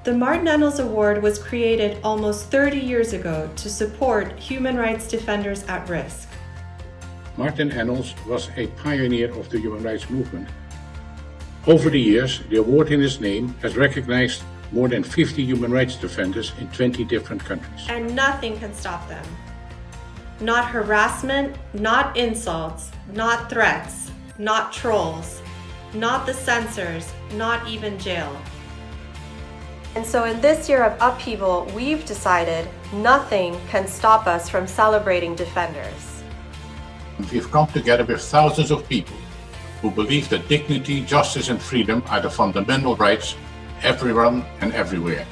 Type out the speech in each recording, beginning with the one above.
The Martin Ennals Award was created almost 30 years ago to support human rights defenders at risk. Martin Ennals was a pioneer of the human rights movement. Over the years, the award in his name has recognized more than 50 human rights defenders in 20 different countries. And nothing can stop them. Not harassment, not insults, not threats, not trolls, not the censors, not even jail. And so in this year of upheaval, we've decided nothing can stop us from celebrating defenders. We've come together with thousands of people who believe that dignity, justice and freedom are the fundamental rights everyone and everywhere.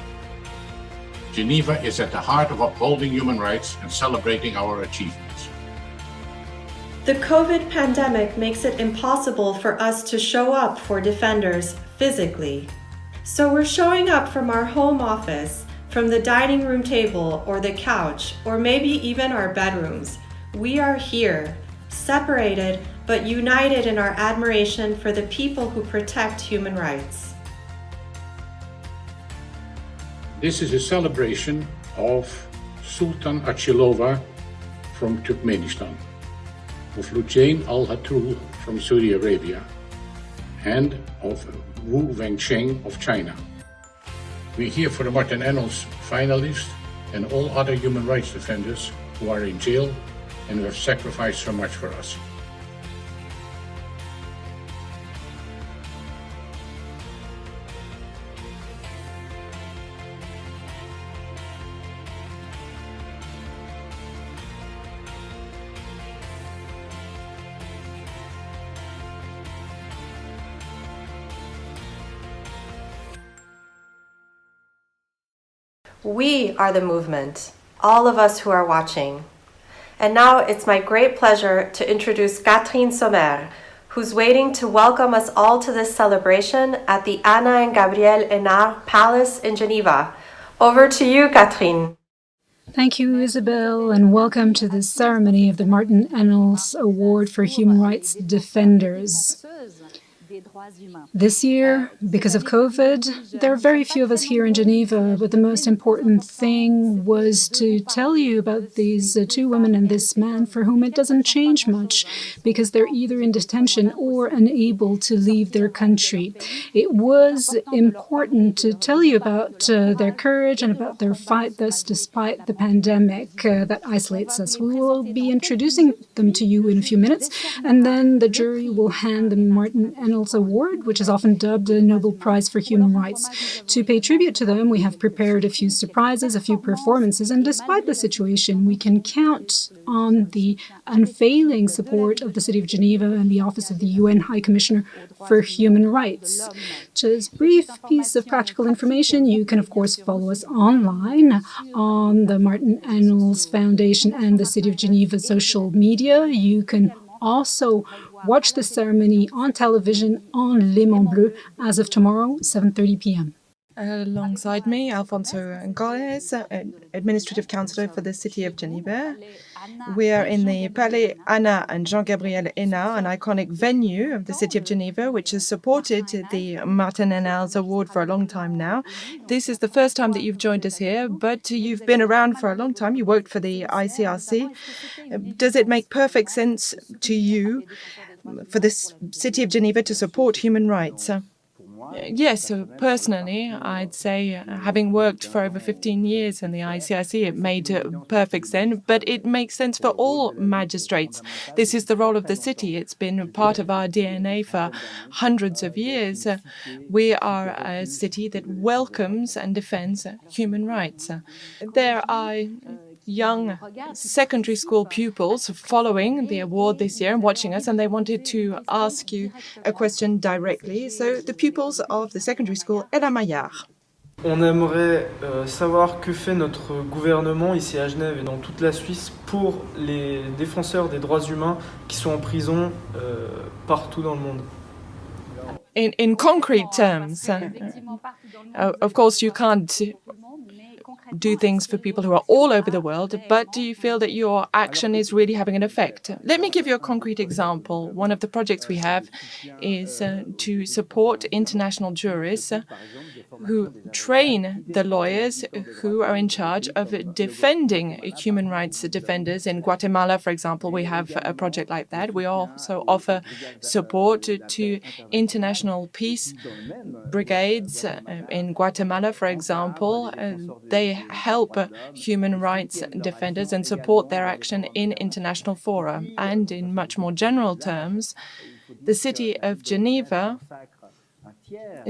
Geneva is at the heart of upholding human rights and celebrating our achievements. The COVID pandemic makes it impossible for us to show up for defenders physically. So we're showing up from our home office, from the dining room table or the couch, or maybe even our bedrooms. We are here, separated but united in our admiration for the people who protect human rights. This is a celebration of Sultan Achilova from Turkmenistan, of Loujain Alhathloul from Saudi Arabia, and of Wensheng of China. We're here for the Martin Ennals finalists and all other human rights defenders who are in jail and who have sacrificed so much for us. We are the movement, all of us who are watching. And now it's my great pleasure to introduce Catherine Sommer, who's waiting to welcome us all to this celebration at the Anna and Gabriel Hénard Palace in Geneva. Over to you, Catherine. Thank you, Isabel, and welcome to the ceremony of the Martin Ennals Award for Human Rights Defenders. This year, because of COVID, there are very few of us here in Geneva, but the most important thing was to tell you about these two women and this man for whom it doesn't change much, because they're either in detention or unable to leave their country. It was important to tell you about their courage and about their fight, thus despite the pandemic that isolates us. We will be introducing them to you in a few minutes, and then the jury will hand the Martin Ennals Ennals Award, which is often dubbed a Nobel Prize for Human Rights. To pay tribute to them, we have prepared a few surprises, a few performances, and despite the situation, we can count on the unfailing support of the City of Geneva and the Office of the UN High Commissioner for Human Rights. Just a brief piece of practical information, you can of course follow us online on the Martin Ennals Foundation and the City of Geneva social media. You can also watch the ceremony on television on Léman Bleu as of tomorrow, 7:30 p.m. Alongside me, Alfonso González, Administrative Councillor for the City of Geneva. We are in the Palais Anna and Jean-Gabriel Hénard, an iconic venue of the City of Geneva, which has supported the Martin Ennals Award for a long time now. This is the first time that you've joined us here, but you've been around for a long time. You worked for the ICRC. Does it make perfect sense to you for the City of Geneva to support human rights? Yes, personally, I'd say having worked for over 15 years in the ICRC, it made perfect sense, but it makes sense for all magistrates. This is the role of the city. It's been part of our DNA for hundreds of years. We are a city that welcomes and defends human rights. There are young secondary school pupils following the award this year and watching us, and they wanted to ask you a question directly. So the pupils of the secondary school Ella Maillard. On aimerait savoir que fait notre gouvernement ici à Genève et dans toute la Suisse pour les défenseurs des droits humains qui sont en prison partout dans le monde. In concrete terms, of course you can't do things for people who are all over the world, but do you feel that your action is really having an effect? Let me give you a concrete example. One of the projects we have is to support international jurists who train the lawyers who are in charge of defending human rights defenders. In Guatemala, for example, we have a project like that. We also offer support to international peace brigades. In Guatemala, for example, they help human rights defenders and support their action in international fora. And in much more general terms, the City of Geneva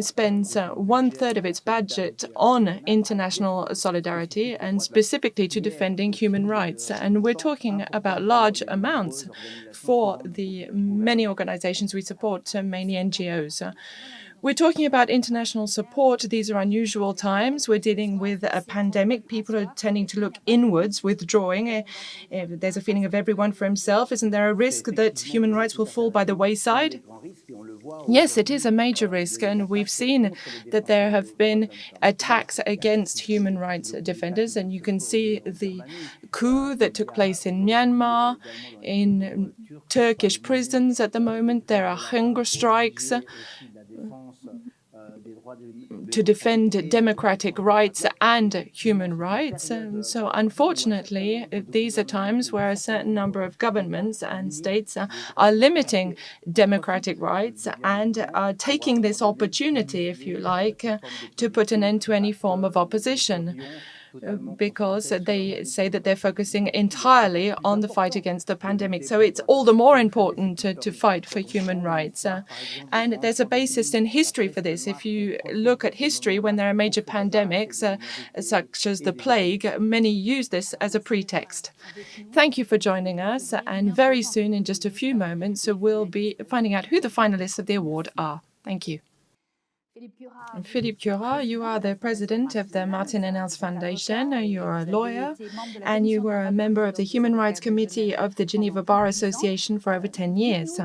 spends 1/3 of its budget on international solidarity and specifically to defending human rights. And we're talking about large amounts for the many organizations we support, mainly NGOs. We're talking about international support. These are unusual times. We're dealing with a pandemic. People are tending to look inwards, withdrawing. There's a feeling of everyone for himself. Isn't there a risk that human rights will fall by the wayside? Yes, it is a major risk, and we've seen that there have been attacks against human rights defenders, and you can see the coup that took place in Myanmar, in Turkish prisons at the moment. There are hunger strikes to defend democratic rights and human rights. So unfortunately, these are times where a certain number of governments and states are limiting democratic rights and are taking this opportunity, if you like, to put an end to any form of opposition, because they say that they're focusing entirely on the fight against the pandemic. So it's all the more important to fight for human rights. And there's a basis in history for this. If you look at history, when there are major pandemics, such as the plague, many use this as a pretext. Thank you for joining us. And very soon, in just a few moments, we'll be finding out who the finalists of the award are. Thank you. Philippe Curat, you are the president of the Martin Ennals Foundation. You're a lawyer, and you were a member of the Human Rights Committee of the Geneva Bar Association for over 10 years.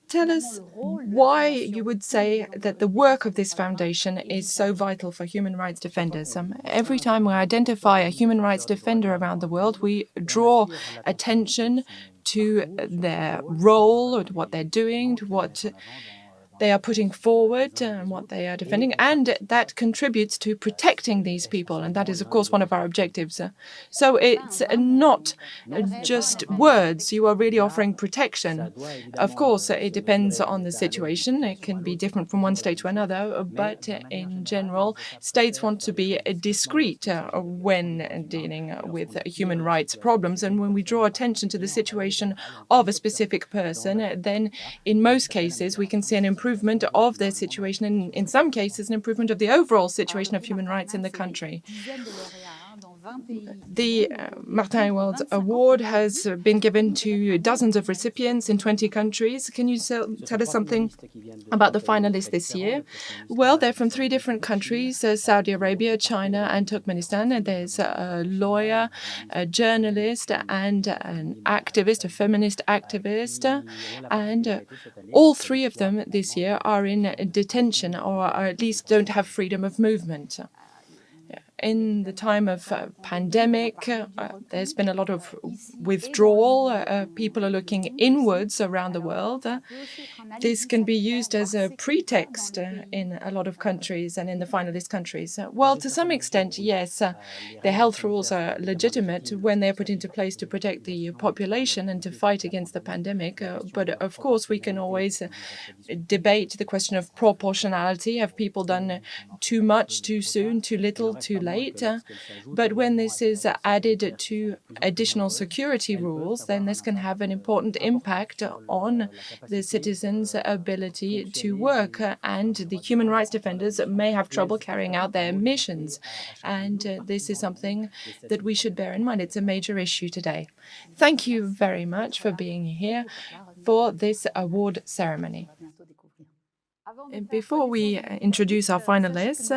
Tell us why you would say that the work of this foundation is so vital for human rights defenders. Every time we identify a human rights defender around the world, we draw attention to their role, to what they're doing, to what they are putting forward and what they are defending, and that contributes to protecting these people. And that is, of course, one of our objectives. So it's not just words. You are really offering protection. Of course, it depends on the situation. It can be different from one state to another, but in general, states want to be discreet when dealing with human rights problems. And when we draw attention to the situation of a specific person, then in most cases, we can see an improvement of their situation, and in some cases, an improvement of the overall situation of human rights in the country. The Martin Ennals Award has been given to dozens of recipients in 20 countries. Can you tell us something about the finalists this year? Well, they're from 3 different countries, Saudi Arabia, China, and Turkmenistan. And there's a lawyer, a journalist, and an activist, a feminist activist. And all 3 of them this year are in detention, or at least don't have freedom of movement. In the time of pandemic, there's been a lot of withdrawal. People are looking inwards around the world. This can be used as a pretext in a lot of countries and in the finalist countries. Well, to some extent, yes, the health rules are legitimate when they're put into place to protect the population and to fight against the pandemic. But of course, we can always debate the question of proportionality. Have people done too much, too soon, too little, too late? But when this is added to additional security rules, then this can have an important impact on the citizens' ability to work, and the human rights defenders may have trouble carrying out their missions. And this is something that we should bear in mind. It's a major issue today. Thank you very much for being here for this award ceremony. Before we introduce our finalists,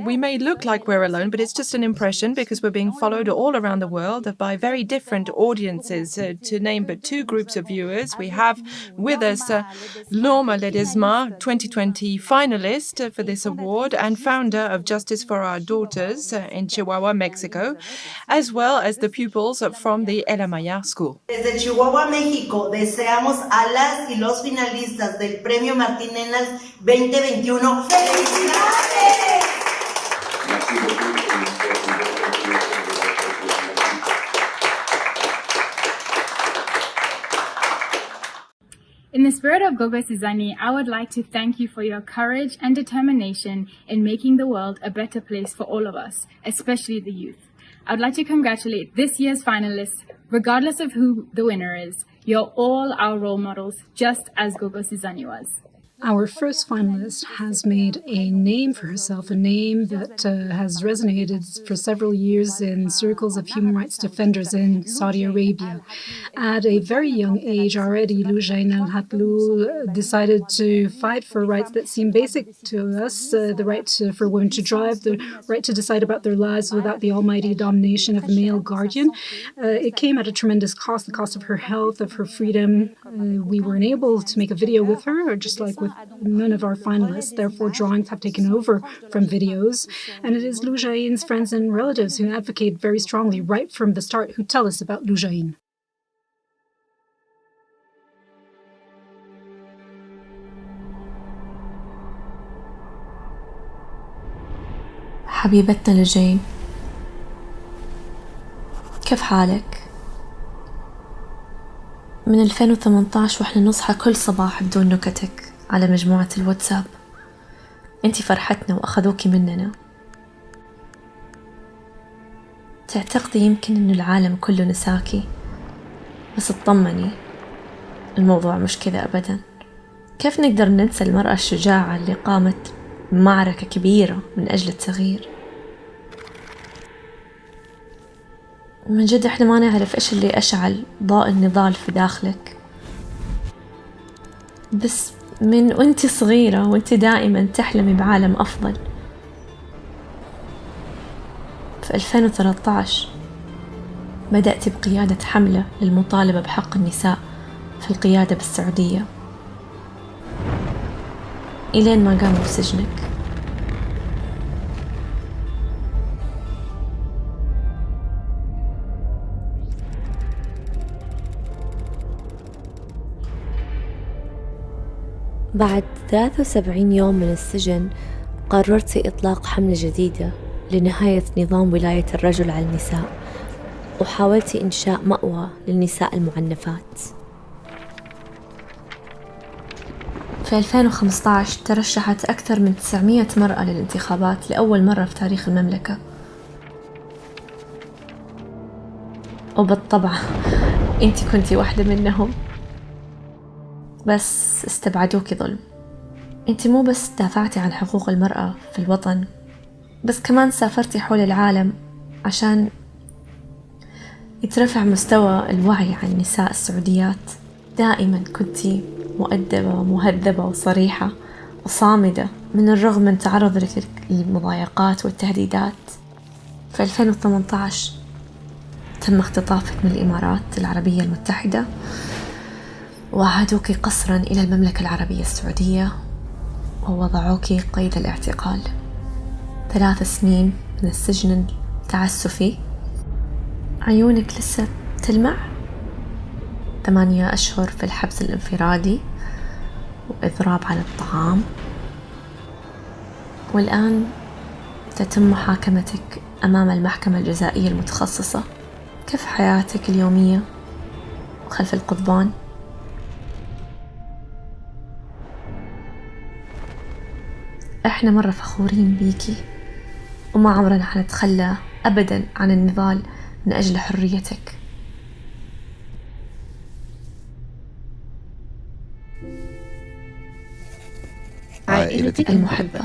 we may look like we're alone, but it's just an impression because we're being followed all around the world by very different audiences. To name but 2 groups of viewers, we have with us Norma Ledesma, 2020 finalist for this award and founder of Justice for Our Daughters in Chihuahua, Mexico, as well as the pupils from the El Amaya School. Desde Chihuahua, México, deseamos a las y los finalistas del Premio Martin Ennals 2021. ¡Felicidades! In the spirit of Gogo Sizani, I would like to thank you for your courage and determination in making the world a better place for all of us, especially the youth. I would like to congratulate this year's finalists, regardless of who the winner is. You're all our role models, just as Gogo Sizani was. Our first finalist has made a name for herself, a name that has resonated for several years in circles of human rights defenders in Saudi Arabia. At a very young age already, Loujain and Alhathloul decided to fight for rights that seem basic to us, the right for women to drive, the right to decide about their lives without the almighty domination of a male guardian. It came at a tremendous cost, the cost of her health, of her freedom. We weren't able to make a video with her, just like with none of our finalists. Therefore, drawings have taken over from videos. And it is Loujain's friends and relatives who advocate very strongly right from the start, who tell us about Loujain. حبيبتنا لوجين، كيف حالك؟ من 2018 وإحنا نصحى كل صباح بدون نكتك على مجموعة الواتساب. انتي فرحتنا وأخذوكي مننا. تعتقدي يمكن إنه العالم كله نساكي، بس اطمني، الموضوع مش كذا أبدا. كيف نقدر ننسى المرأة الشجاعة اللي قامت معركة كبيرة من أجل التغيير؟ من جد احنا ما نعرف ايش اللي أشعل ضوء النضال في داخلك، بس من وانتي صغيرة وانتي دائما تحلمي بعالم أفضل. في 2013 بدأت بقيادة حملة للمطالبة بحق النساء في القيادة بالسعودية، إلين ما قاموا بسجنك. بعد 73 يوم من السجن قررت إطلاق حملة جديدة لنهاية نظام ولاية الرجل على النساء، وحاولت إنشاء مأوى للنساء المعنفات. في 2015 ترشحت أكثر من 900 مرأة للانتخابات لأول مرة في تاريخ المملكة، وبالطبع أنتي كنتي واحدة منهم، بس استبعدوكي ظلم. أنتي مو بس دافعتي عن حقوق المرأة في الوطن، بس كمان سافرتي حول العالم عشان يترفع مستوى الوعي عن النساء السعوديات. دائما كنتي مؤدبة ومهذبة وصريحة وصامدة من الرغم من تعرض للمضايقات والتهديدات. في 2018 تم اختطافك من الإمارات العربية المتحدة وعادوك قسرا إلى المملكة العربية السعودية ووضعوك قيد الاعتقال. 3 سنين من السجن التعسفي، عيونك لسه تلمع، 8 أشهر في الحبس الانفرادي وإضراب عن الطعام، والآن تتم محاكمتك أمام المحكمة الجزائية المتخصصة. كيف حياتك اليومية خلف القضبان؟ إحنا مرة فخورين بيكي، وما عمرنا حنتخلى أبدا عن النضال من أجل حريتك. عائلتك المحبة.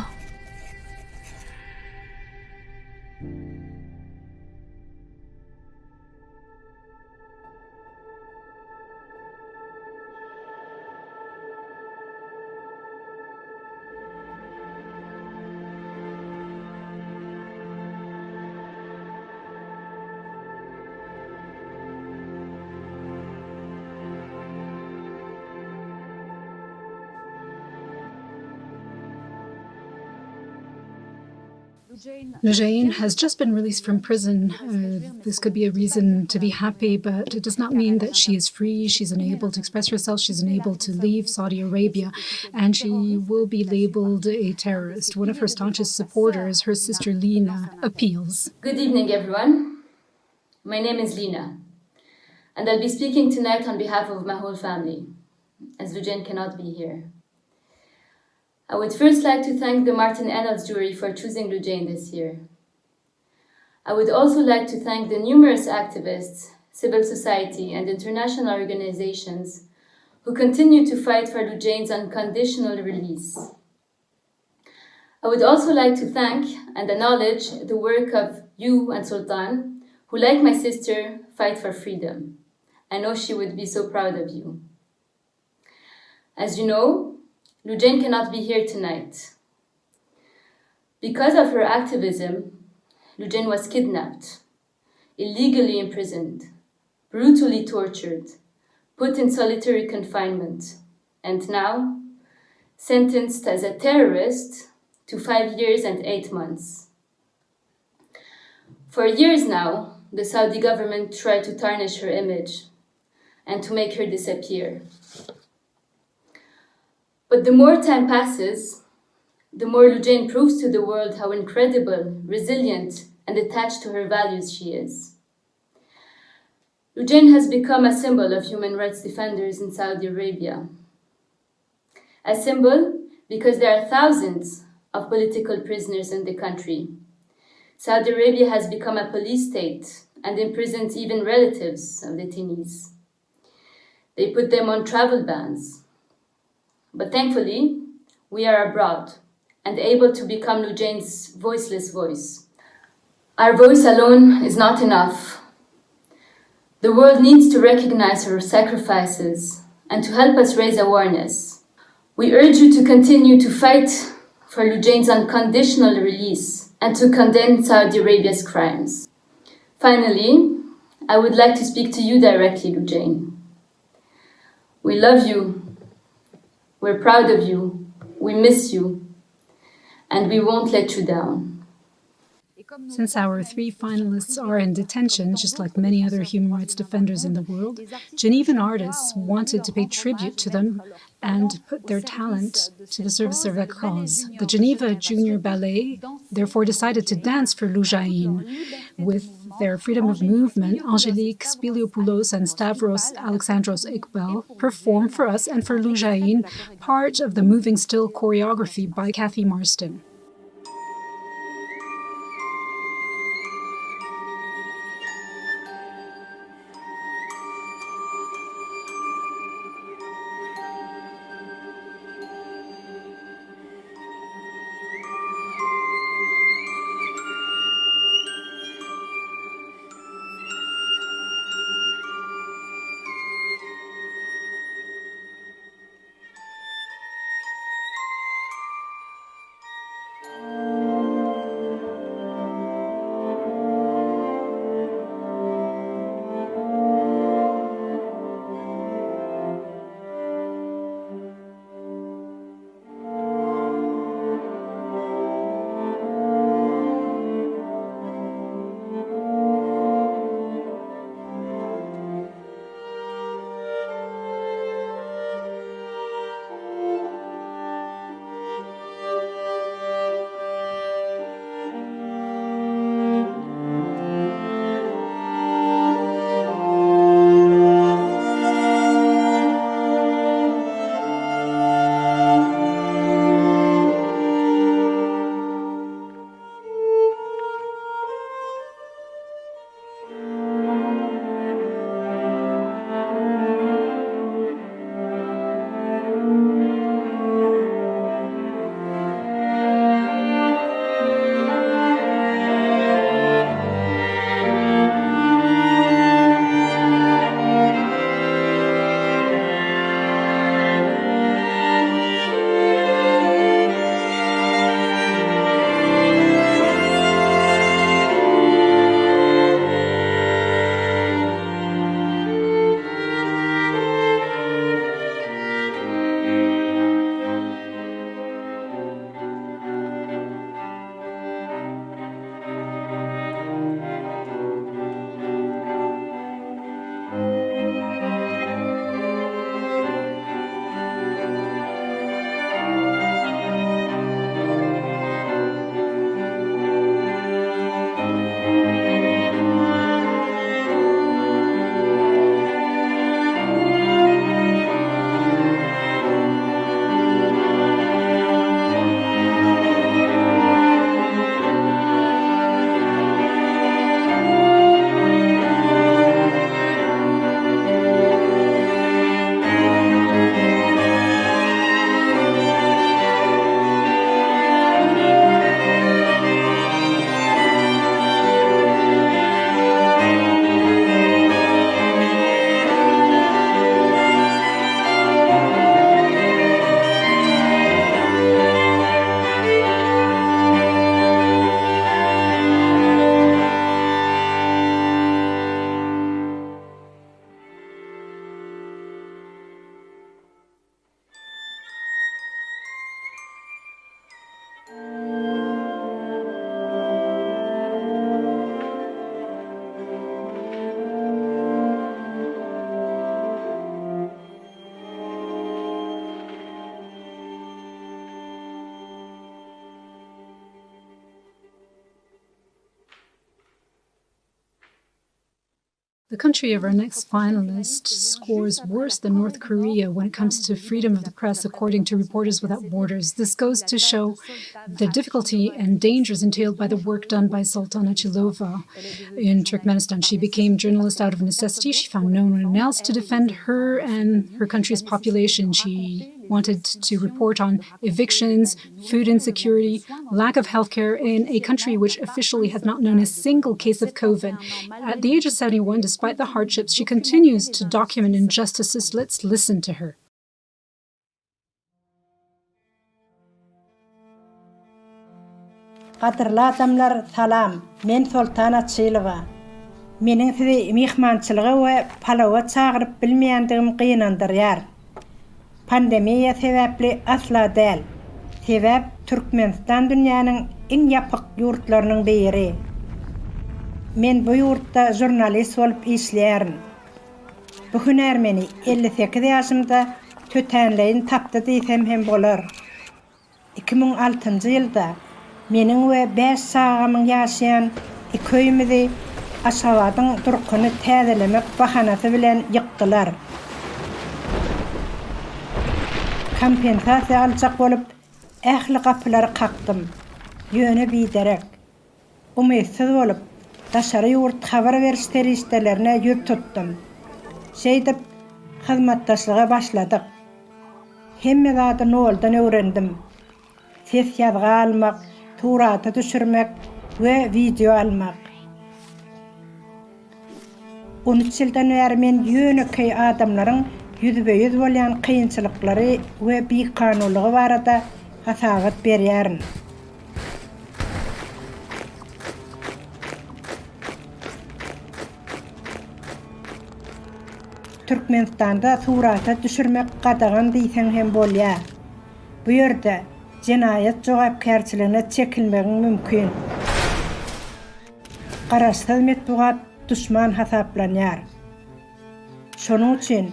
Loujain has just been released from prison. This could be a reason to be happy, but it does not mean that she is free. She's unable to express herself. She's unable to leave Saudi Arabia, and she will be labeled a terrorist. One of her staunchest supporters, her sister Lina, appeals. Good evening, everyone. My name is Lina, and I'll be speaking tonight on behalf of my whole family, as Loujain cannot be here. I would first like to thank the Martin Ennals jury for choosing Loujain this year. I would also like to thank the numerous activists, civil society, and international organizations who continue to fight for Loujain's unconditional release. I would also like to thank and acknowledge the work of you and Soltan, who, like my sister, fight for freedom. I know she would be so proud of you. As you know, Loujain cannot be here tonight. Because of her activism, Loujain was kidnapped, illegally imprisoned, brutally tortured, put in solitary confinement, and now sentenced as a terrorist to 5 years and 8 months. For years now, the Saudi government tried to tarnish her image and to make her disappear. But the more time passes, the more Loujain proves to the world how incredible, resilient, and attached to her values she is. Loujain has become a symbol of human rights defenders in Saudi Arabia. A symbol because there are thousands of political prisoners in the country. Saudi Arabia has become a police state and imprisons even relatives of detainees. They put them on travel bans. But thankfully, we are abroad and able to become Loujain's voiceless voice. Our voice alone is not enough. The world needs to recognize her sacrifices and to help us raise awareness. We urge you to continue to fight for Loujain's unconditional release and to condemn Saudi Arabia's crimes. Finally, I would like to speak to you directly, Loujain. We love you. We're proud of you, we miss you, and we won't let you down. Since our 3 finalists are in detention, just like many other human rights defenders in the world, Genevan artists wanted to pay tribute to them and put their talent to the service of their cause. The Geneva Junior Ballet therefore decided to dance for Loujain. With their freedom of movement, Angelique Spiliopoulos and Stavros Alexandros Iqbal performed for us and for Loujain part of the moving still choreography by Kathy Marston. The country of our next finalist scores worse than North Korea when it comes to freedom of the press, according to Reporters Without Borders. This goes to show the difficulty and dangers entailed by the work done by Soltan Achilova in Turkmenistan. She became journalist out of necessity. She found no one else to defend her and her country's population. She wanted to report on evictions, food insecurity, lack of healthcare in a country which officially has not known a single case of COVID. At the age of 71, despite the hardships, she continues to document injustices. Let's listen to her. Qadrli adamlar, salam. Men Soltan Achilova. Mening sizi mehmançylygy we palawa çağırıp bilmeýändigim gynandyryar. Pandemiya sebäpli asla däl. Sebäp Turkmenistan dünýäniň iň ýapyk ýurtlarynyň biri. Men bu ýurtda jurnalist bolup işleýärin. Bu hünär meni 58 ýaşymda tötenleýin tapdy diýsem hem bolar. 2006-njy ýylda meniň we 5 sagamyň ýaşaýan köýümidi Aşgabatyň durkuny täzelemek bahanasy bilen ýykdylar. Kompensasiýa aljak bolup ähli gapylary kakdym. Ýöne biderek. Umysyz bolup daşary ýurt habar beriş terişdelerine ýüz tutdum. Şeýdip hyzmatdaşlyga başladyk. Hemme zady noldan öwrendim. Ses ýazga almak, turata düşürmek we video almak. 13 ýyldan beri men ýöneköy adamlaryň ýüzbe-ýüz bolýan kynçylyklary we bikanunlygy barada hasagat berýärin. Turkmenistanda surata düşürmek gadagan diýsen hem bolýar. Bu ýerde jenaýat jogapkärçiligine çekilmegi mümkin. Garaşsyz metbuat düşman hasaplanýar. Şonuň üçin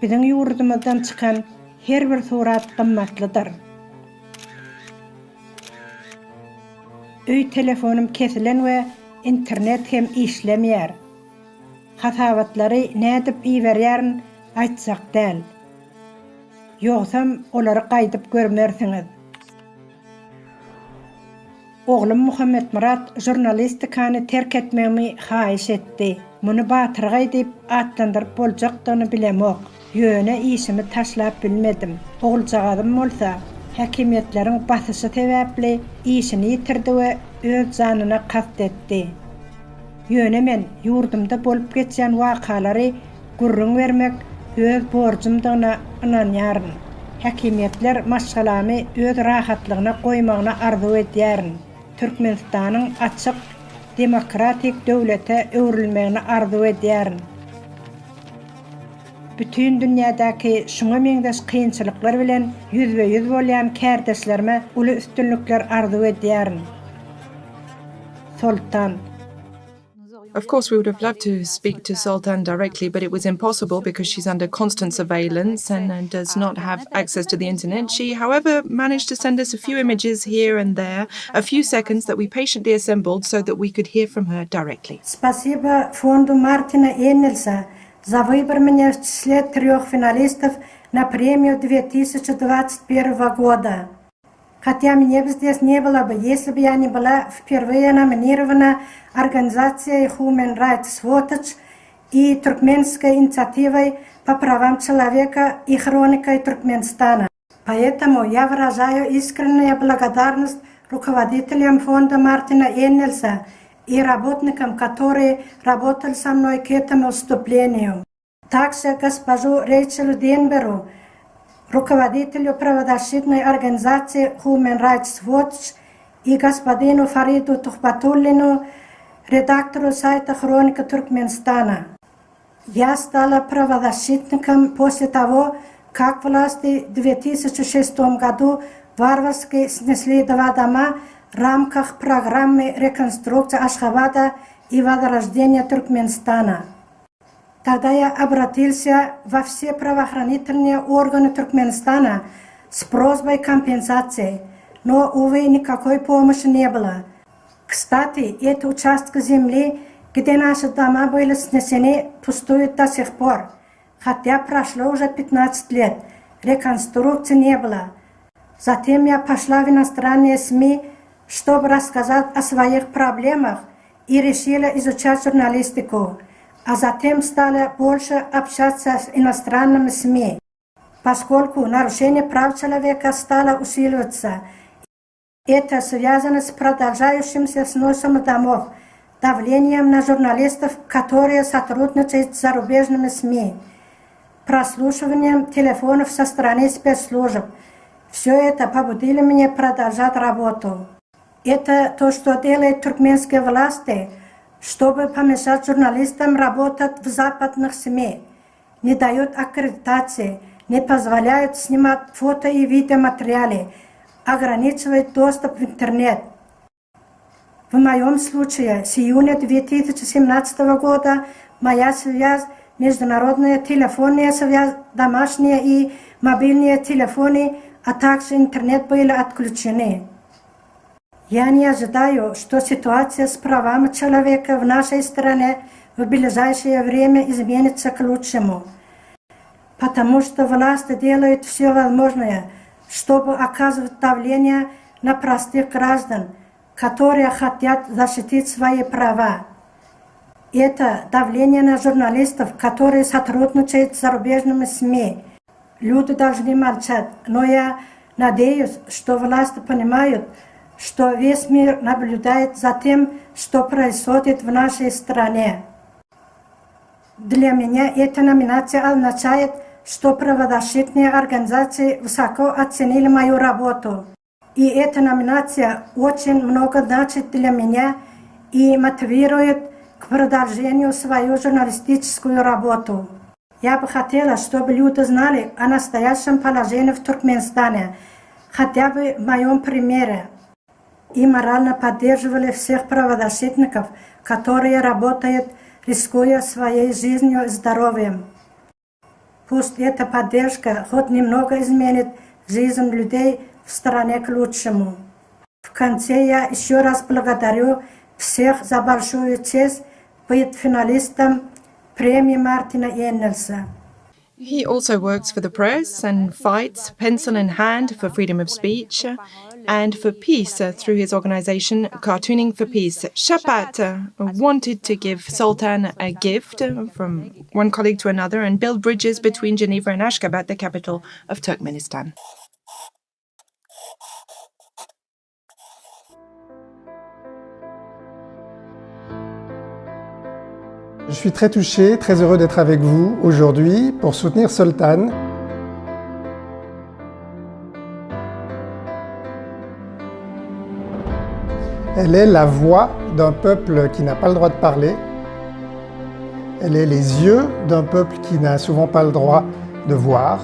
biziň ýurdumyzdan çykan her bir surat gymmatlydyr. Öý telefonum kesilen we internet hem işlemýär. Hasabatlary nädip iýberýärin aýtsak däl. Ýogsam olary gaýdyp görmersiňiz. Oğlum Muhammed Murat jurnalistikany terk etmemi haýyş etdi. Muny batyrga edip atlandyryp boljakdygyny bilemok. Ýöne işimi taşlap bilmedim. Oğuljagadym bolsa, häkimetleriň basyşy sebäpli işini ýitirdi we öz janyna kastetdi. Ýöne men ýurdumda bolup geçen wakalary gurrun vermek öz borjumdygyna inanýaryn. Häkimetler maşgalamy öz rahatlygyna goýmagyna arzu edýärin. Türkmenistanyň açyk, demokratik döwlete öwrilmegini arzu edýärin. Bütün dünýädäki şuňa meňdeş kynçylyklar bilen ýüzbe-ýüz bolýan kärdeşlerime uly üstünlikler arzu edýärin. Soltan. Of course, we would have loved to speak to Soltan directly, but it was impossible because she's under constant surveillance and does not have access to the internet. She, however, managed to send us a few images here and there, a few seconds that we patiently assembled so that we could hear from her directly. Спасибо фонду Мартина Эннелса за выбор меня в числе 3 финалистов на премию 2021 года. Хотя меня бы здесь не было бы, если бы я не была впервые номинирована организацией Human Rights Watch и Туркменской инициативой по правам человека и хроникой Туркменистана. Поэтому я выражаю искреннюю благодарность руководителям фонда Мартина Эннелса и работникам, которые работали со мной к этому выступлению. Также госпожу Рейчелу Денберу, руководителю правозащитной организации Human Rights Watch и господину Фариду Тухбатуллину, редактору сайта «Хроника Туркменистана». Я стала правозащитником после того, как власти в 2006 году варварски снесли 2 дома в рамках программы реконструкции Ашхабада и возрождения Туркменистана. Тогда я обратился во все правоохранительные органы Туркменистана с просьбой компенсации, но, увы, никакой помощи не было. Кстати, эти участки земли, где наши дома были снесены, пустуют до сих пор, хотя прошло уже 15 лет, реконструкции не было. Затем я пошла в иностранные СМИ, чтобы рассказать о своих проблемах и решила изучать журналистику. А затем стала больше общаться с иностранными СМИ, поскольку нарушение прав человека стало усиливаться. Это связано с продолжающимся сносом домов, давлением на журналистов, которые сотрудничают с зарубежными СМИ, прослушиванием телефонов со стороны спецслужб. Все это побудило меня продолжать работу. Это то, что делают туркменские власти, чтобы помешать журналистам работать в западных СМИ. Не дают аккредитации, не позволяют снимать фото и видеоматериалы, ограничивает доступ в интернет. В моем случае с июня 2017 года моя связь, международная телефонная связь, домашние и мобильные телефоны, а также интернет были отключены. Я не ожидаю, что ситуация с правами человека в нашей стране в ближайшее время изменится к лучшему, потому что власти делают все возможное, чтобы оказывать давление на простых граждан, которые хотят защитить свои права. Это давление на журналистов, которые сотрудничают с зарубежными СМИ. Люди должны молчать, но я надеюсь, что власти понимают, что весь мир наблюдает за тем, что происходит в нашей стране. Для меня эта номинация означает, что правозащитные организации высоко оценили мою работу. И эта номинация очень много значит для меня и мотивирует к продолжению свою журналистическую работу. Я бы хотела, чтобы люди знали о настоящем положении в Туркменистане, хотя бы в моем примере, и морально поддерживали всех правозащитников, которые работают, рискуя своей жизнью и здоровьем. Пусть эта поддержка хоть немного изменит жизнь людей в стране к лучшему. В конце я еще раз благодарю всех за большую честь быть финалистом премии Мартина Эннелса. He also works for the press and fights, pencil in hand, for freedom of speech and for peace through his organization Cartooning for Peace. Shapat wanted to give Soltan a gift from one colleague to another and build bridges between Geneva and Ashgabat, the capital of Turkmenistan. Je suis très touché, très heureux d'être avec vous aujourd'hui pour soutenir Soltan. Elle est la voix d'un peuple qui n'a pas le droit de parler. Elle est les yeux d'un peuple qui n'a souvent pas le droit de voir.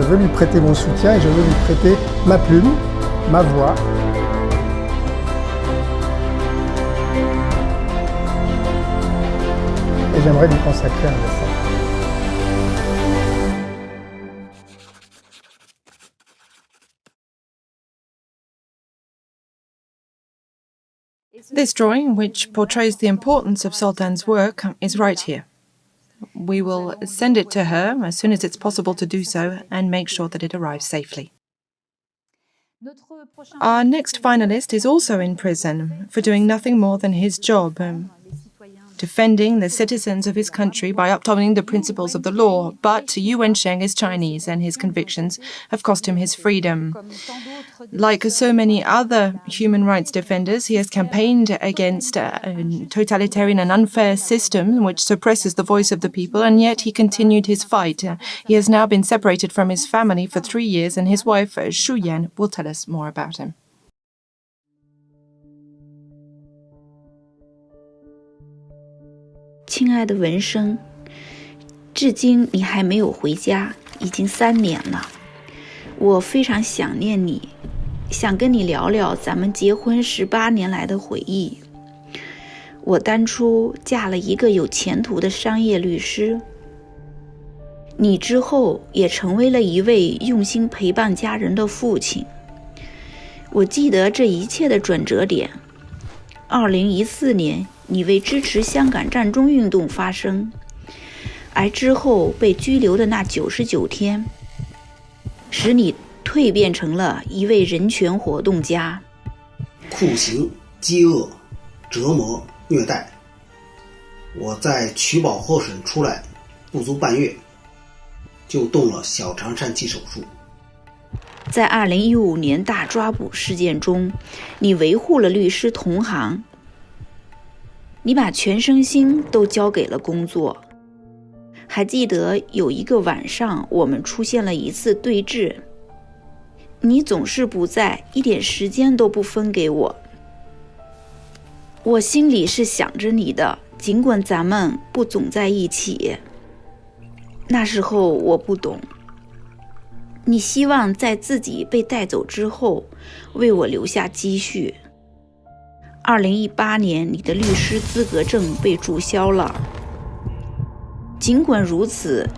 Je veux lui prêter mon soutien et je veux lui prêter ma plume, ma voix. Et j'aimerais lui consacrer un dessin. This drawing, which portrays the importance of Soltan's work, is right here. We will send it to her as soon as it's possible to do so and make sure that it arrives safely. Our next finalist is also in prison for doing nothing more than his job, defending the citizens of his country by upholding the principles of the law. But Wensheng is Chinese and his convictions have cost him his freedom. Like so many other human rights defenders, he has campaigned against a totalitarian and unfair system which suppresses the voice of the people, and yet he continued his fight. He has now been separated from his family for 3 years, and his wife, Loujain, will tell us more about him. 亲爱的文生，至今你还没有回家，已经3年了。我非常想念你，想跟你聊聊咱们结婚18年来的回忆。我当初嫁了一个有前途的商业律师，你之后也成为了一位用心陪伴家人的父亲。我记得这一切的转折点，2014年。 你为支持香港战中运动发声，而之后被拘留的那99天，使你蜕变成了一位人权活动家。酷刑、饥饿、折磨、虐待，我在取保候审出来不足半月，就动了小肠疝气手术。在2015年大抓捕事件中，你维护了律师同行，你把全身心都交给了工作。还记得有一个晚上，我们出现了一次对峙，你总是不在，一点时间都不分给我。我心里是想着你的，尽管咱们不总在一起。那时候我不懂，你希望在自己被带走之后为我留下积蓄。2018年你的律师资格证被注销了，尽管如此，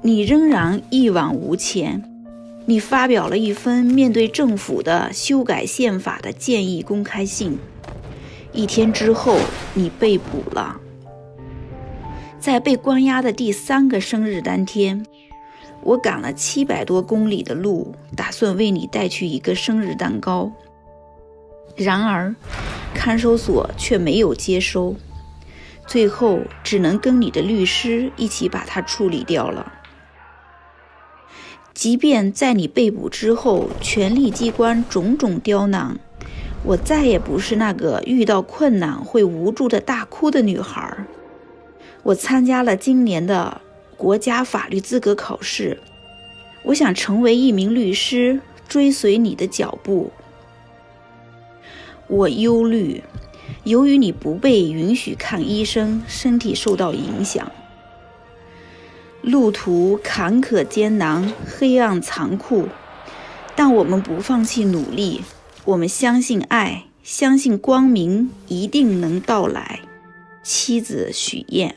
你仍然一往无前。你发表了一封面对政府的修改宪法的建议公开信。1天之后，你被捕了。在被关押的第3个生日当天，我赶了700多公里的路，打算为你带去一个生日蛋糕。然而，看守所却没有接收，最后只能跟你的律师一起把它处理掉了。即便在你被捕之后，权力机关种种刁难，我再也不是那个遇到困难会无助的大哭的女孩。我参加了今年的国家法律资格考试，我想成为一名律师，追随你的脚步。我忧虑，由于你不被允许看医生，身体受到影响。路途坎坷艰难，黑暗残酷，但我们不放弃努力，我们相信爱，相信光明一定能到来。妻子许燕。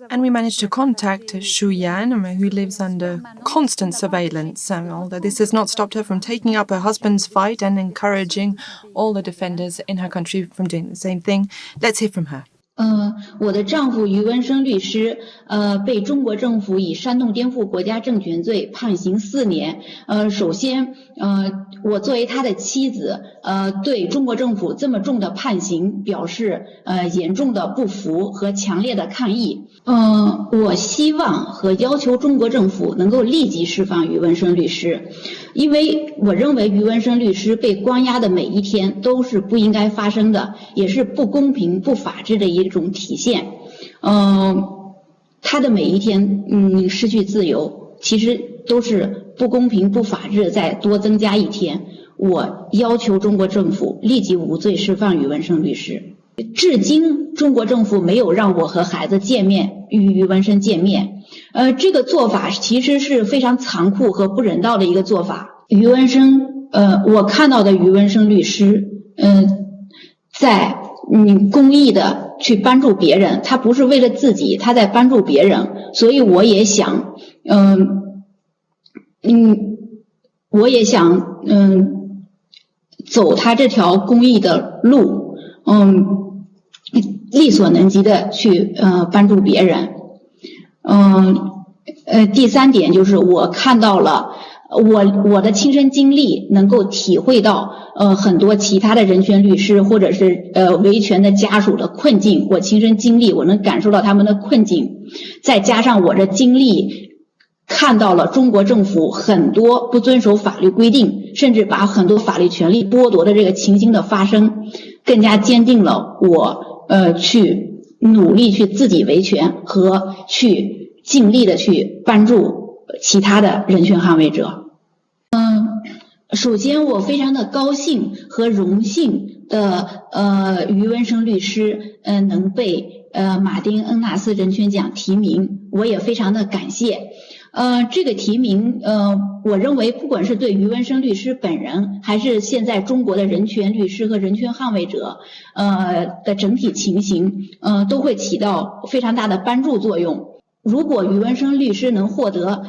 And we managed to contact Loujain, who lives under constant surveillance, although this has not stopped her from taking up her husband's fight and encouraging all the defenders in her country from doing the same thing. Let's hear from her. 我的丈夫于文生律师，被中国政府以煽动颠覆国家政权罪判刑4年。首先，我作为他的妻子，对中国政府这么重的判刑表示严重的不服和强烈的抗议。我希望和要求中国政府能够立即释放于文生律师，因为我认为于文生律师被关押的每一天都是不应该发生的，也是不公平、不法治的一种体现。他的每一天，失去自由，其实都是不公平、不法治再多增加1天。我要求中国政府立即无罪释放于文生律师。至今，中国政府没有让我和孩子见面，与于文生见面。这个做法其实是非常残酷和不人道的一个做法。于文生，我看到的于文生律师，在公益的去帮助别人，他不是为了自己，他在帮助别人。所以我也想，走他这条公益的路，力所能及的去帮助别人。第3点就是我看到了我的亲身经历，能够体会到很多其他的人权律师或者是维权的家属的困境。我亲身经历，我能感受到他们的困境，再加上我的经历，看到了中国政府很多不遵守法律规定，甚至把很多法律权利剥夺的这个情形的发生，更加坚定了我去努力去自己维权和去尽力的去帮助其他的人权捍卫者。首先我非常的高兴和荣幸的于文生律师能被马丁恩纳斯人权奖提名，我也非常的感谢。这个提名我认为不管是对于文生律师本人，还是现在中国的人权律师和人权捍卫者的整体情形都会起到非常大的帮助作用。如果于文生律师能获得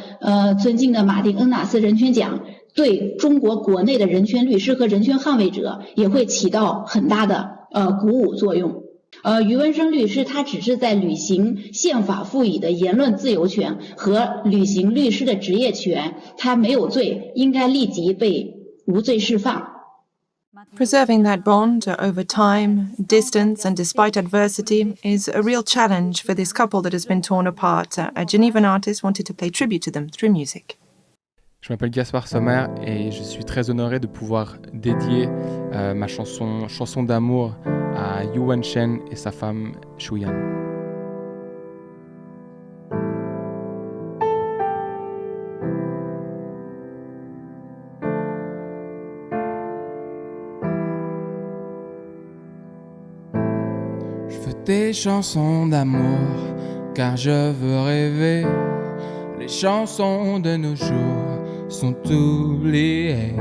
尊敬的马丁恩纳斯人权奖，对中国国内的人权律师和人权捍卫者也会起到很大的鼓舞作用。于文生律师他只是在履行宪法赋予的言论自由权和履行律师的职业权，他没有罪，应该立即被无罪释放。Preserving that bond over time, distance, and despite adversity is a real challenge for this couple that has been torn apart. A Genevan artist wanted to pay tribute to them through music. Je m'appelle Gaspard Sommer et je suis très honoré de pouvoir dédier ma chanson d'amour à Wensheng et sa femme Loujain. Je veux des chansons d'amour car je veux rêver. Les chansons de nos jours sont oubliées.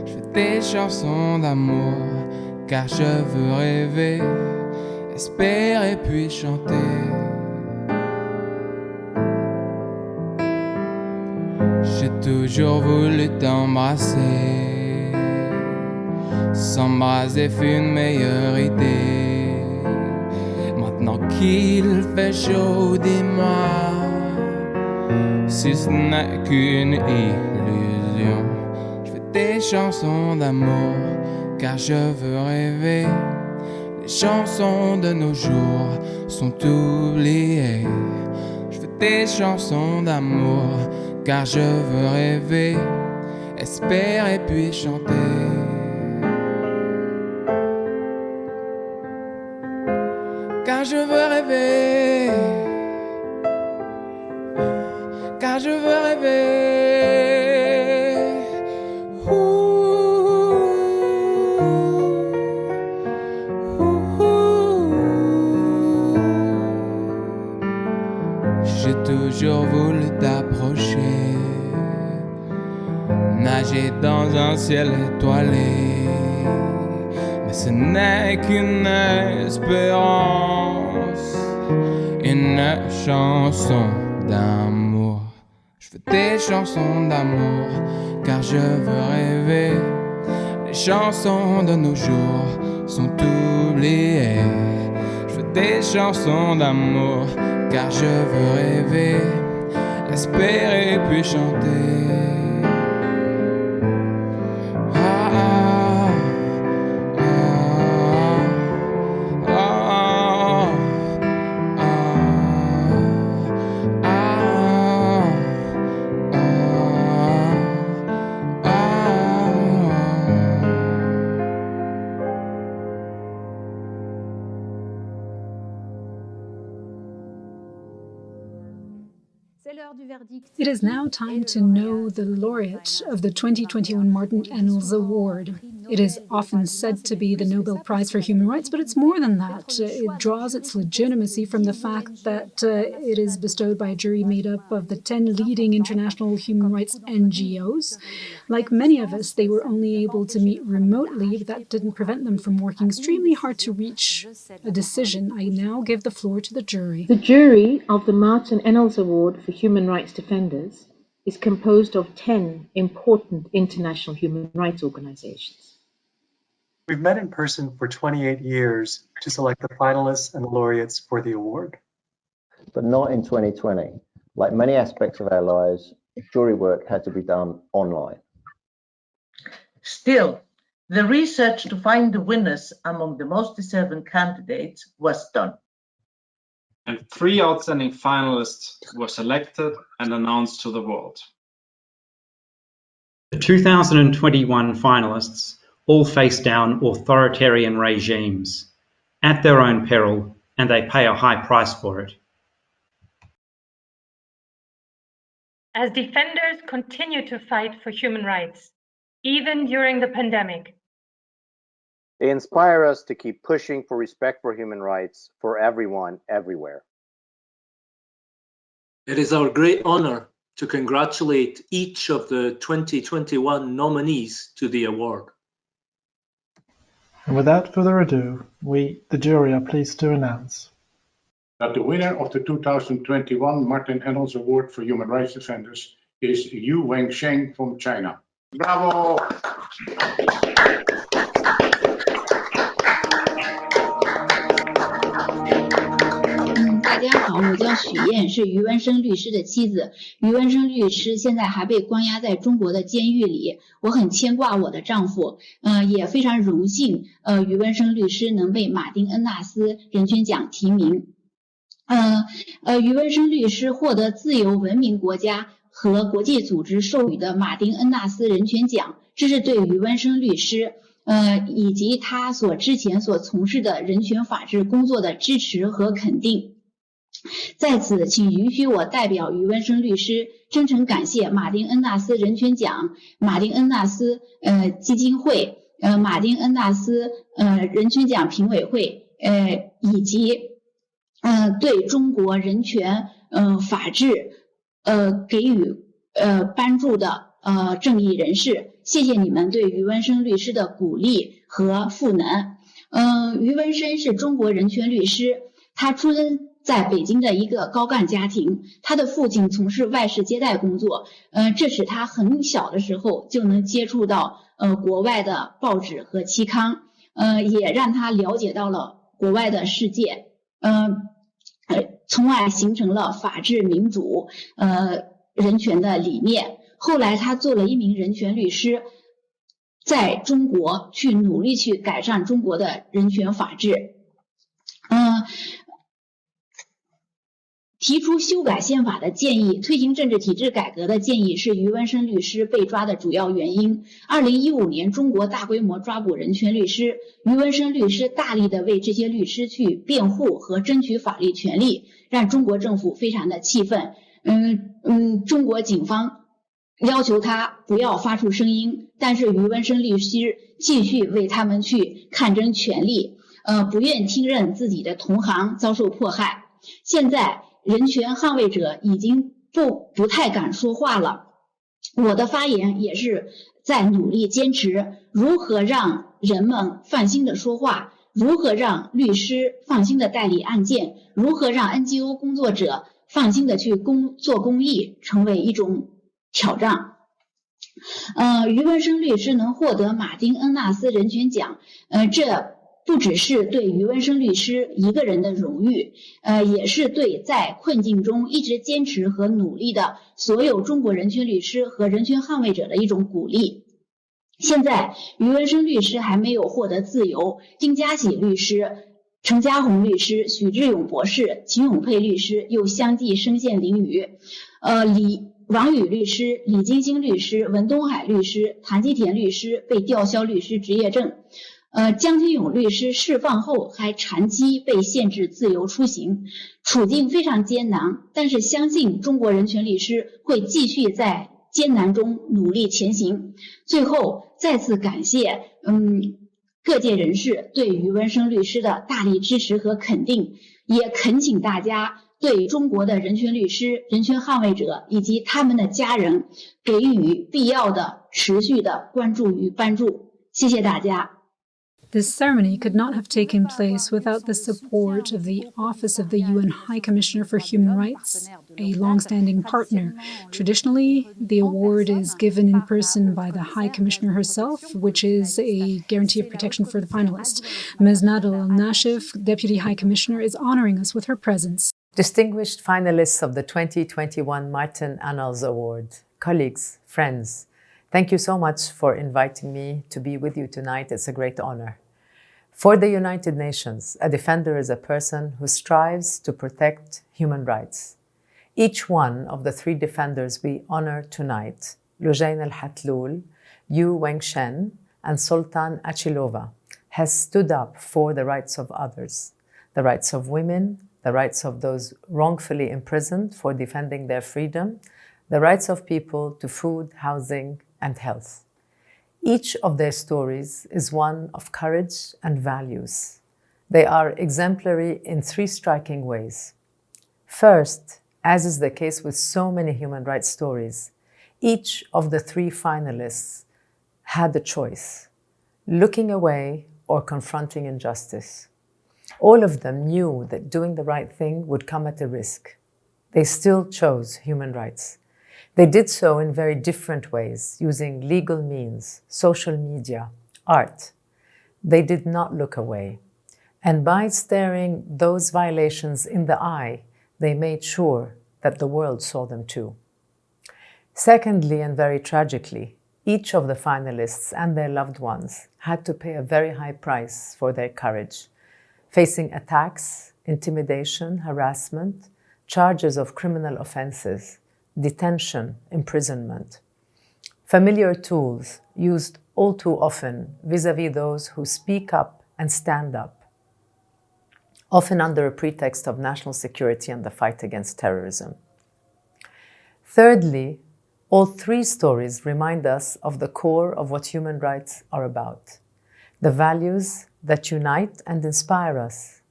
Je veux des chansons d'amour car je veux rêver, espérer puis chanter. J'ai toujours voulu t'embrasser. S'embraser fut une meilleure idée. Maintenant qu'il fait chaud, dis-moi si ce n'est qu'une illusion. Je veux des chansons d'amour car je veux rêver. Les chansons de nos jours sont oubliées. Je veux des chansons d'amour car je veux rêver, espérer puis chanter. Car je veux rêver, car je veux rêver. J'ai toujours voulu t'approcher, nager dans un ciel étoilé, mais ce n'est qu'une espérance, une chanson d'amour. Je veux des chansons d'amour car je veux rêver. Les chansons de nos jours sont oubliées. Je veux des chansons d'amour car je veux rêver, espérer puis chanter. It is now time to know the laureate of the 2021 Martin Ennals Award. It is often said to be the Nobel Prize for Human Rights, but it's more than that. It draws its legitimacy from the fact that it is bestowed by a jury made up of the 10 leading international human rights NGOs. Like many of us, they were only able to meet remotely, but that didn't prevent them from working extremely hard to reach a decision. I now give the floor to the jury. The jury of the Martin Ennals Award for Human Rights Defenders is composed of 10 important international human rights organizations. We've met in person for 28 years to select the finalists and the laureates for the award. But not in 2020. Like many aspects of our lives, jury work had to be done online. Still, the research to find the winners among the most deserving candidates was done. And 3 outstanding finalists were selected and announced to the world. The 2021 finalists all face down authoritarian regimes at their own peril, and they pay a high price for it. As defenders continue to fight for human rights, even during the pandemic. They inspire us to keep pushing for respect for human rights for everyone, everywhere. It is our great honor to congratulate each of the 2021 nominees to the award. And without further ado, we, the jury, are pleased to announce that the winner of the 2021 Martin Ennals Award for Human Rights Defenders is Wensheng from China. Bravo! 大家好，我叫许燕，是余文生律师的妻子。余文生律师现在还被关押在中国的监狱里，我很牵挂我的丈夫，也非常荣幸，余文生律师能被马丁恩纳斯人权奖提名。余文生律师获得自由文明国家和国际组织授予的马丁恩纳斯人权奖，这是对余文生律师以及他之前所从事的人权法治工作的支持和肯定。在此，请允许我代表余文生律师真诚感谢马丁恩纳斯人权奖、马丁恩纳斯基金会、马丁恩纳斯人权奖评委会以及对中国人权法治给予帮助的正义人士，谢谢你们对余文生律师的鼓励和赋能。余文生是中国人权律师，他出生在北京的一个高干家庭，他的父亲从事外事接待工作，这使他很小的时候就能接触到国外的报纸和期刊，也让他了解到了国外的世界，从而形成了法治民主人权的理念。后来他做了一名人权律师，在中国去努力去改善中国的人权法治。提出修改宪法的建议，推行政治体制改革的建议是余文生律师被抓的主要原因。2015年，中国大规模抓捕人权律师，余文生律师大力的为这些律师去辩护和争取法律权利，让中国政府非常的气愤。中国警方要求他不要发出声音，但是余文生律师继续为他们去抗争权利，不愿听任自己的同行遭受迫害。现在人权捍卫者已经不太敢说话了，我的发言也是在努力坚持如何让人们放心的说话，如何让律师放心的代理案件，如何让 NGO 工作者放心的去做公益，成为一种挑战。余文生律师能获得马丁恩纳斯人权奖，这不只是对余文生律师一个人的荣誉，也是对在困境中一直坚持和努力的所有中国人权律师和人权捍卫者的一种鼓励。现在余文生律师还没有获得自由，丁家喜律师、陈家红律师、许志勇博士、秦永佩律师又相继身陷囹圄，王宇律师、李金星律师、文东海律师、谭基田律师被吊销律师执业证。江天勇律师释放后还长期被限制自由出行，处境非常艰难，但是相信中国人权律师会继续在艰难中努力前行。最后再次感谢各界人士对余文生律师的大力支持和肯定，也恳请大家对中国的人权律师、人权捍卫者以及他们的家人给予必要的持续的关注与帮助。谢谢大家。This ceremony could not have taken place without the support of the Office of the UN High Commissioner for Human Rights, a long-standing partner. Traditionally, the award is given in person by the High Commissioner herself, which is a guarantee of protection for the finalist. Ms. Nadal Al-Nashif, Deputy High Commissioner, is honoring us with her presence. Distinguished finalists of the 2021 Martin Ennals Award, colleagues, friends, thank you so much for inviting me to be with you tonight. It's a great honor. For the United Nations, a defender is a person who strives to protect human rights. Each one of the three defenders we honor tonight, Loujain Alhathloul, Wensheng, and Soltan Achilova, has stood up for the rights of others, the rights of women, the rights of those wrongfully imprisoned for defending their freedom, the rights of people to food, housing, and health. Each of their stories is one of courage and values. They are exemplary in three striking ways. First, as is the case with so many human rights stories, each of the three finalists had a choice, looking away or confronting injustice. All of them knew that doing the right thing would come at a risk. They still chose human rights. They did so in very different ways, using legal means, social media, art. They did not look away. And by staring those violations in the eye, they made sure that the world saw them too. Secondly, and very tragically, each of the finalists and their loved ones had to pay a very high price for their courage, facing attacks, intimidation, harassment, charges of criminal offenses, detention, imprisonment. Familiar tools used all too often vis-à-vis those who speak up and stand up, often under a pretext of national security and the fight against terrorism. Thirdly, all three stories remind us of the core of what human rights are about, the values that unite and inspire us.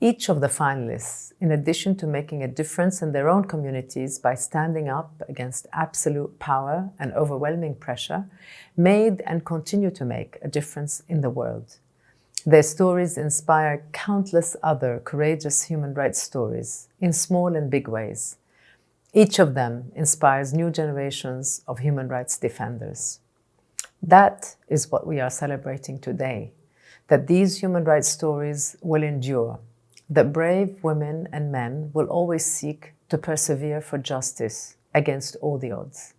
Each of the finalists, in addition to making a difference in their own communities by standing up against absolute power and overwhelming pressure, made and continue to make a difference in the world. Their stories inspire countless other courageous human rights stories in small and big ways. Each of them inspires new generations of human rights defenders. That is what we are celebrating today, that these human rights stories will endure, that brave women and men will always seek to persevere for justice against all the odds.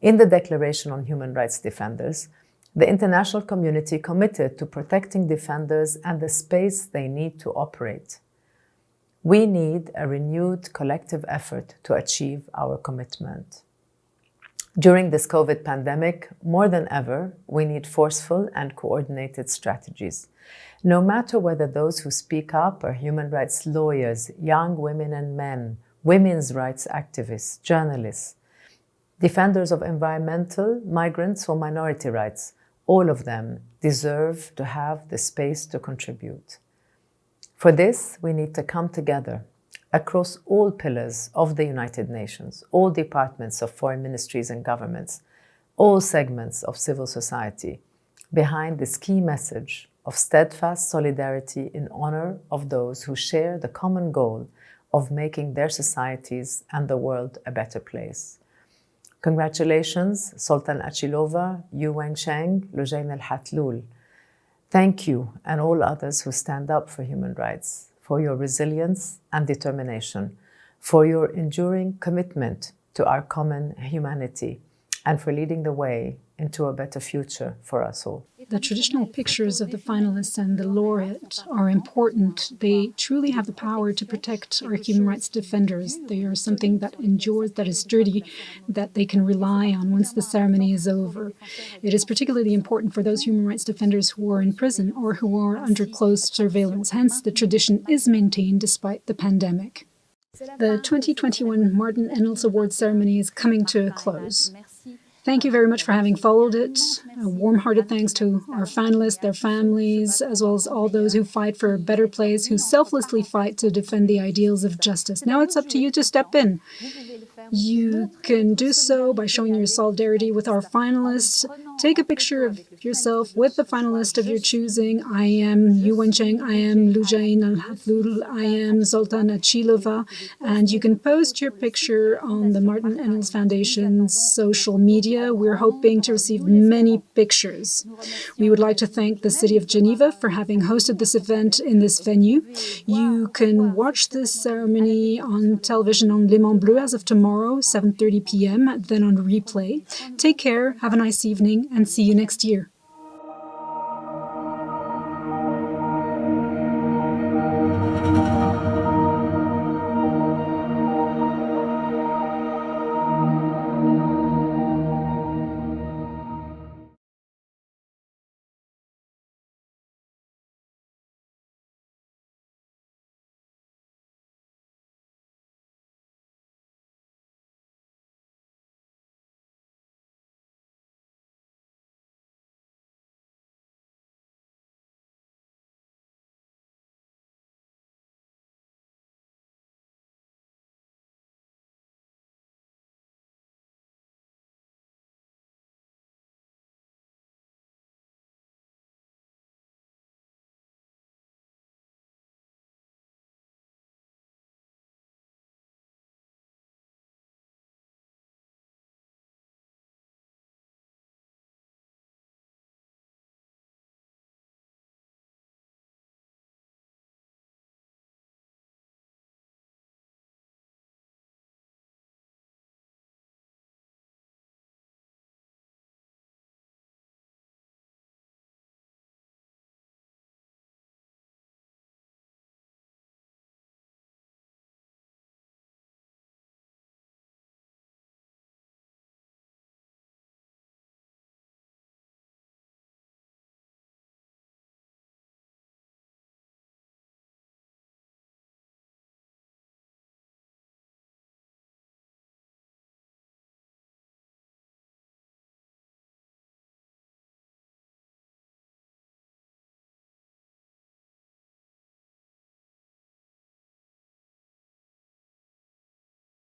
In the Declaration on Human Rights Defenders, the international community committed to protecting defenders and the space they need to operate. We need a renewed collective effort to achieve our commitment. During this COVID pandemic, more than ever, we need forceful and coordinated strategies. No matter whether those who speak up are human rights lawyers, young women and men, women's rights activists, journalists, defenders of environmental, migrants or minority rights, all of them deserve to have the space to contribute. For this, we need to come together across all pillars of the United Nations, all departments of foreign ministries and governments, all segments of civil society, behind this key message of steadfast solidarity in honor of those who share the common goal of making their societies and the world a better place. Congratulations, Soltan Achilova, Wensheng, Loujain Alhathloul. Thank you, and all others who stand up for human rights, for your resilience and determination, for your enduring commitment to our common humanity, and for leading the way into a better future for us all. The traditional pictures of the finalists and the laureate are important. They truly have the power to protect our human rights defenders. They are something that endures, that is sturdy, that they can rely on once the ceremony is over. It is particularly important for those human rights defenders who are in prison or who are under close surveillance. Hence, the tradition is maintained despite the pandemic. The 2021 Martin Ennals Award ceremony is coming to a close. Thank you very much for having followed it. A warm-hearted thanks to our finalists, their families, as well as all those who fight for a better place, who selflessly fight to defend the ideals of justice. Now it's up to you to step in. You can do so by showing your solidarity with our finalists. Take a picture of yourself with the finalist of your choosing. I am Wensheng, I am Loujain Alhathloul, I am Soltan Achilova, and you can post your picture on the Martin Ennals Foundation's social media. We're hoping to receive many pictures. We would like to thank the City of Geneva for having hosted this event in this venue. You can watch this ceremony on television on Le Mans Bleu as of tomorrow, 7:30 p.m., then on replay. Take care, have a nice evening, and see you next year.